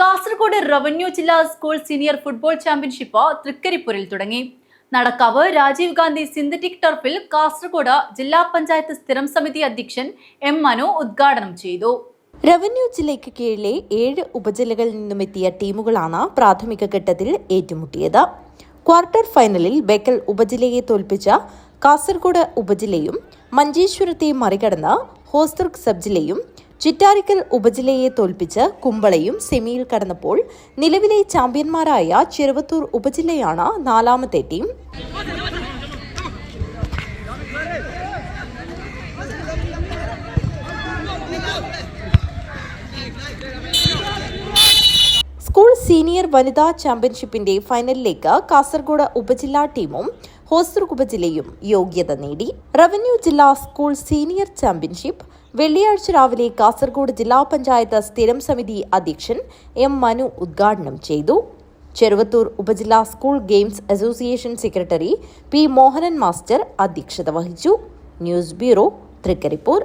Kasaragod revenue ജില്ലാ school senior football championship തൃക്കരിപ്പൂരിൽ തുടങ്ങി. Nadakkavu Rajeev Gandhi synthetic ടർഫിൽ Kasaragod ജില്ലാ പഞ്ചായത്ത് സ്ഥിരം സമിതി അധ്യക്ഷൻ എം മനു ഉദ്ഘാടനം ചെയ്തു. റവന്യൂ ജില്ലയ്ക്ക് കീഴിലെ 7 ഉപജില്ലകളിൽ നിന്നുമെത്തിയ ടീമുകളാണ് പ്രാഥമിക ഘട്ടത്തിൽ ഏറ്റുമുട്ടിയത്. ക്വാർട്ടർ ഫൈനലിൽ ബേക്കൽ ഉപജില്ലയെ തോൽപ്പിച്ച കാസർഗോഡ് ഉപജില്ലയും മഞ്ചേശ്വരത്തെ മറികടന്ന് ഹോസ്ദുർഗ് സബ് ജില്ലയും ചിറ്റാരിക്കൽ ഉപജില്ലയെ തോൽപ്പിച്ച് കുമ്പളയും സെമിയിൽ കടന്നപ്പോൾ നിലവിലെ ചാമ്പ്യന്മാരായ ചെറുവത്തൂർ ഉപജില്ലയാണ് 4ാമത്തെ ടീം. സ്കൂൾ സീനിയർ വനിതാ ചാമ്പ്യൻഷിപ്പിന്റെ ഫൈനലിലേക്ക് കാസർഗോഡ് ഉപജില്ലാ ടീമും ഹോസ്ദുർഗ് ഉപജില്ലയും യോഗ്യത നേടി. റവന്യൂ ജില്ലാ സ്കൂൾ സീനിയർ ചാമ്പ്യൻഷിപ്പ് വെള്ളിയാഴ്ച രാവിലെ കാസർഗോഡ് ജില്ലാ പഞ്ചായത്ത് സ്ഥിരം സമിതി അധ്യക്ഷൻ എം മനു ഉദ്ഘാടനം ചെയ്തു. ചെറുവത്തൂർ ഉപജില്ലാ school games association secretary P Mohanan master അധ്യക്ഷത വഹിച്ചു. News bureau, Trikaripur.